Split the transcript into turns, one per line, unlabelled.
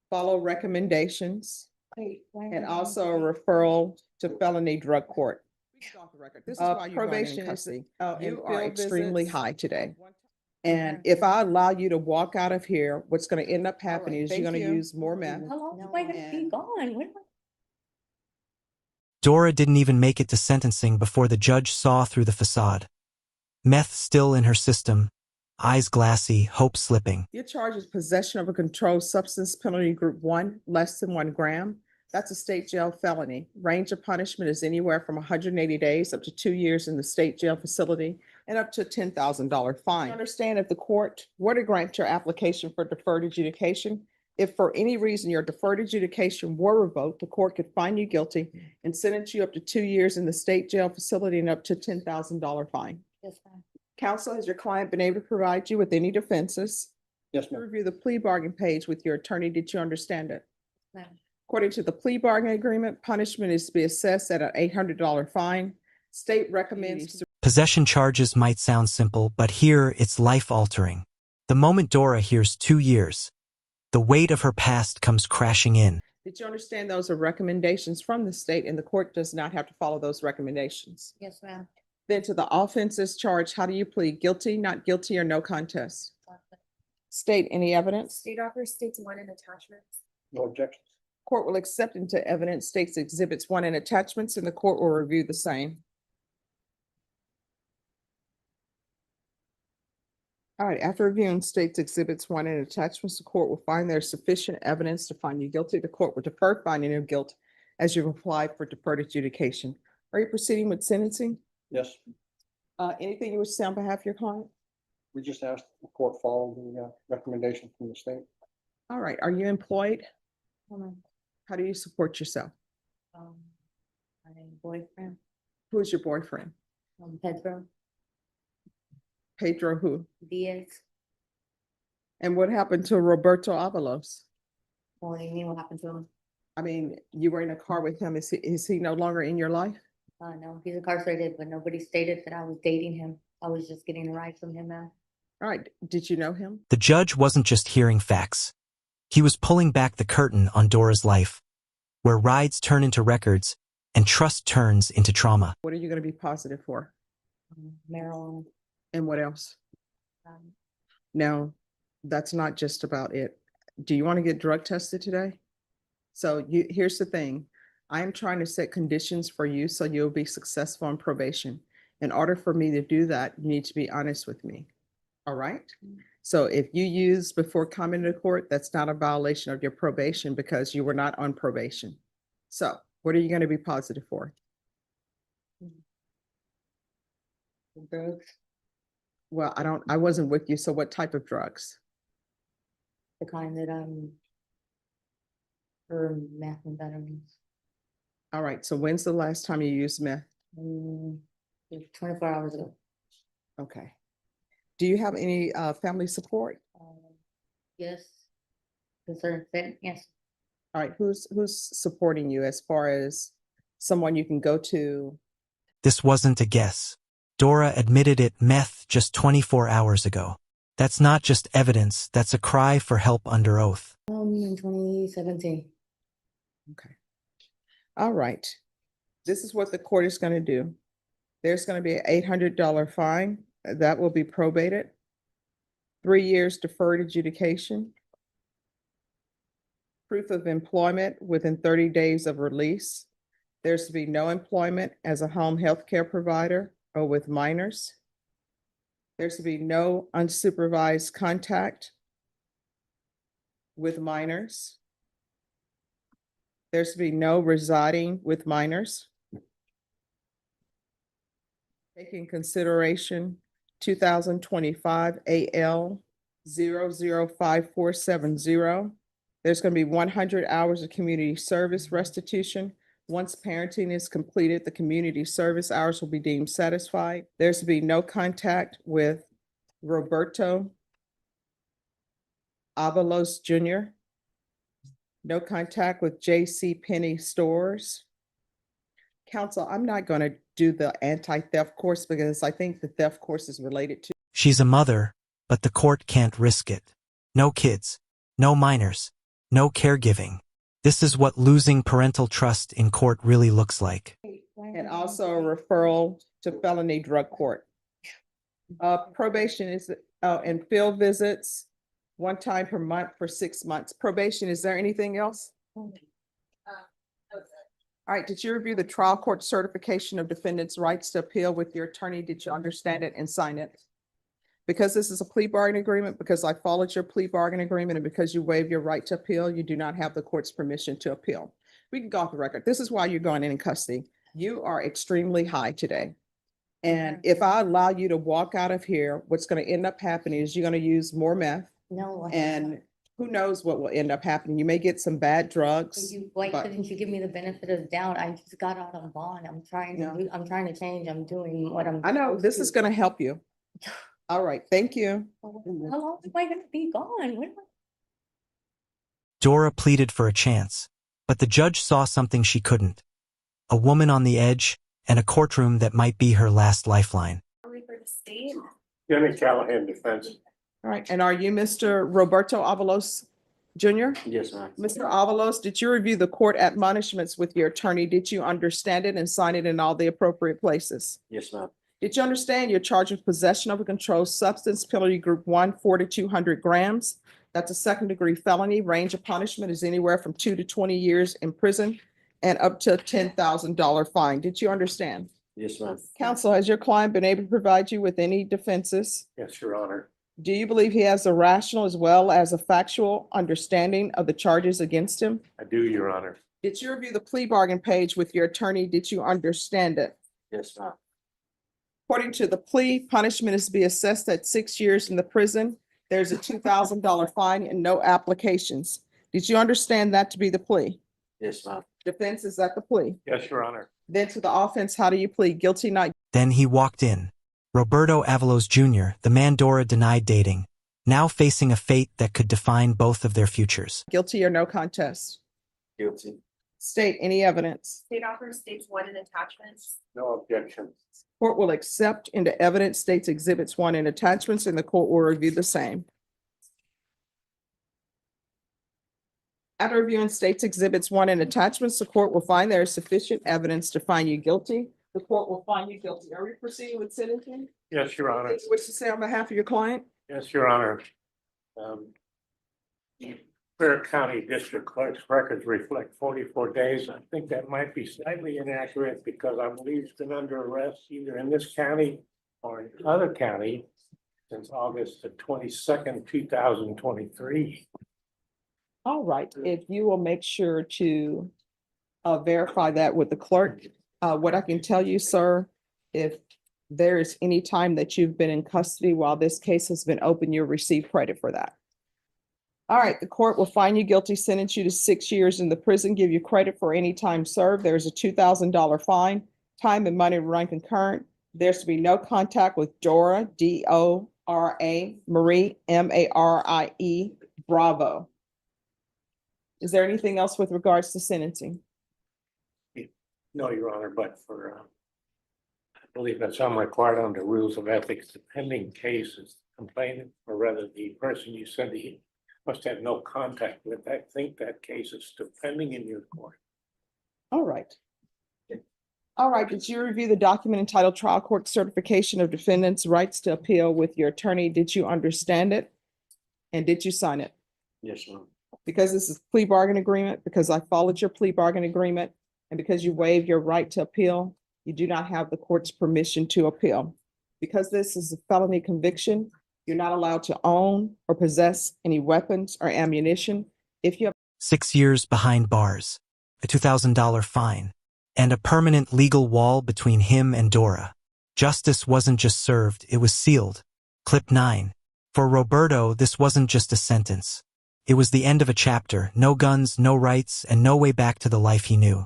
follow recommendations, and also a referral to felony drug court.
This is why you're going in
Probation is,
custody.
you are
field
extremely
visits.
high today. And if I allow you to walk out of here, what's gonna end up happening is you're
thank
gonna
you.
use more meth.
How long am I gonna be gone? When am I-
Dora didn't even make it to sentencing before the judge saw through the facade. Meth still in her system, eyes glassy, hope slipping.
Your charge is possession of a controlled substance, penalty group 1, less than 1 gram. That's a state jail felony. Range of punishment is anywhere from 180 days up to 2 years in the state jail facility and up to a $10,000 fine. Understand, if the court were to grant your application for deferred adjudication, if for any reason your deferred adjudication were revoked, the court could find you guilty and sentence you up to 2 years in the state jail facility and up to $10,000 fine.
Yes, ma'am.
Counsel, has your client been able to provide you with any defenses?
Yes,
To
ma'am.
review the plea bargain page with your attorney, did you understand it?
Ma'am.
According to the plea bargain agreement, punishment is to be assessed at an $800 fine. State recommends.
Possession charges might sound simple, but here it's life-altering. The moment Dora hears 2 years, the weight of her past comes crashing in.
Did you understand those are recommendations from the state and the court does not have to follow those recommendations?
Yes, ma'am.
Then to the offenses charged, how do you plead? Guilty, not guilty, or no contest? State any evidence?
State offers states 1 and attachments.
No objections.
Court will accept into evidence states exhibits 1 and attachments, and the court will review the same. All right, after reviewing states exhibits 1 and attachments, the court will find there's sufficient evidence to find you guilty. The court will defer finding of guilt as you've applied for deferred adjudication. Are you proceeding with sentencing?
Yes,
Anything you wish to say on behalf of your client?
we just asked the court follow the recommendation from the state.
All right, are you employed?
Ma'am.
How do you support yourself?
My boyfriend,
Who's your boyfriend?
Pedro
Pedro who?
Diaz.
And what happened to Roberto Avalos?
What do you mean? What happened to him?
I mean, you were in a car with him. Is he no longer in your life?
No, he's incarcerated, but nobody stated that I was dating him. I was just getting a ride from him, ma'am.
All right, did you know him?
The judge wasn't just hearing facts. He was pulling back the curtain on Dora's life, where rides turn into records and trust turns into trauma.
What are you going to be positive for?
Marijuana.
And what else?
Um,
No, that's not just about it. Do you want to get drug tested today? So here's the thing. I am trying to set conditions for you so you'll be successful on probation. In order for me to do that, you need to be honest with me. All right? So if you use before coming to court, that's not a violation of your probation because you were not on probation. So what are you going to be positive for?
Drugs.
Well, I wasn't with you. So what type of drugs?
The kind that for methamphetamines.
All right. So when's the last time you used meth?
24 hours ago.
Okay. Do you have any family support?
Yes. To a certain extent, yes.
All right. Who's supporting you as far as someone you can go to?
This wasn't a guess. Dora admitted it meth just 24 hours ago. That's not just evidence, that's a cry for help under oath.
In 2017.
Okay. All right. This is what the court is going to do. There's going to be an $800 fine. That will be probated. 3 years deferred adjudication. Proof of employment within 30 days of release. There's to be no employment as a home health care provider or with minors. There's to be no unsupervised contact with minors. There's to be no residing with minors. Taking consideration 2025 AL 005470. There's going to be 100 hours of community service restitution. Once parenting is completed, the community service hours will be deemed satisfied. There's to be no contact with Roberto Avalos Jr. No contact with J.C. Penney stores. Counsel, I'm not going to do the anti-theft course because I think the theft course is related to.
She's a mother, but the court can't risk it. No kids, no minors, no caregiving. This is what losing parental trust in court really looks like.
And also a referral to felony drug court. Probation is, and field visits, one time per month for 6 months. Probation, is there anything else? All right, did you review the trial court certification of defendant's rights to appeal with your attorney? Did you understand it and sign it? Because this is a plea bargain agreement, because I followed your plea bargain agreement, and because you waive your right to appeal, you do not have the court's permission to appeal. We can go off the record. This is why you're going in custody. You are extremely high today. And if I allow you to walk out of here, what's going to end up happening is you're going to use more meth,
No.
and who knows what will end up happening. You may get some bad drugs.
Why
but-
couldn't you give me the benefit of the doubt? I just got out on bond. I'm trying
No.
I'm trying to change. I'm doing what I'm.
I know,
supposed
this
to.
is going to help you. All right, thank you.
How long am I gonna be gone? When am I-
Dora pleaded for a chance, but the judge saw something she couldn't. A woman on the edge and a courtroom that might be her last lifeline.
Only for the state.
Jimmy Callahan defense.
All right, and are you Mr. Roberto Avalos Jr.?
Yes, ma'am.
Mr. Avalos, did you review the court admonishments with your attorney? Did you understand it and sign it in all the appropriate places?
Yes, ma'am.
Did you understand you're charged with possession of a controlled substance, penalty group 1, 4 to 200 grams? That's a second-degree felony. Range of punishment is anywhere from 2 to 20 years in prison and up to a $10,000 fine. Did you understand?
Yes, ma'am.
Counsel, has your client been able to provide you with any defenses?
Yes, Your Honor.
Do you believe he has a rational as well as a factual understanding of the charges against him?
I do, Your Honor.
Did you review the plea bargain page with your attorney? Did you understand it?
Yes, ma'am.
According to the plea, punishment is to be assessed at 6 years in the prison. There's a $2,000 fine and no applications. Did you understand that to be the plea?
Yes, ma'am.
Defense, is that the plea?
Yes, Your Honor.
Then to the offense, how do you plead? Guilty, not
Then he walked in. Roberto Avalos Jr., the man Dora denied dating, now facing a fate that could define both of their futures.
guilty or no contest?
Guilty.
State any evidence.
State offers states 1 in attachments.
No objection.
Court will accept into evidence states exhibits 1 and attachments, and the court will review the same. After reviewing states exhibits 1 and attachments, the court will find there is sufficient evidence to find you guilty. The court will find you guilty. Are we proceeding with sentencing?
Yes, Your Honor.
What you say on behalf of your client?
Yes, Your Honor. Fair County District Clerk's records reflect 44 days. I think that might be slightly inaccurate because I believe he's been under arrest either in this county or in other county since August the 22nd, 2023.
All right, if you will make sure to verify that with the clerk. What I can tell you, sir, if there is any time that you've been in custody while this case has been open, you'll receive credit for that. All right, the court will find you guilty, sentence you to 6 years in the prison, give you credit for any time served. There's a $2,000 fine. Time and money run concurrent. There's to be no contact with Dora, D-O-R-A, Marie, M-A-R-I-E, Bravo. Is there anything else with regards to sentencing?
No, Your Honor, but for, I believe that's I'm required under rules of ethics, the pending case is complainant, or rather the person you said he must have no contact with. I think that case is still pending in your court.
All right. All right, did you review the document entitled Trial Court Certification of Defendant's Rights to Appeal with your attorney? Did you understand it? And did you sign it?
Yes, ma'am.
Because this is plea bargain agreement, because I followed your plea bargain agreement, and because you waived your right to appeal, you do not have the court's permission to appeal. Because this is a felony conviction, you're not allowed to own or possess any weapons or ammunition. If you have
6 years behind bars, a $2,000 fine, and a permanent legal wall between him and Dora. Justice wasn't just served, it was sealed. Clip 9. For Roberto, this wasn't just a sentence. It was the end of a chapter, no guns, no rights, and no way back to the life he knew.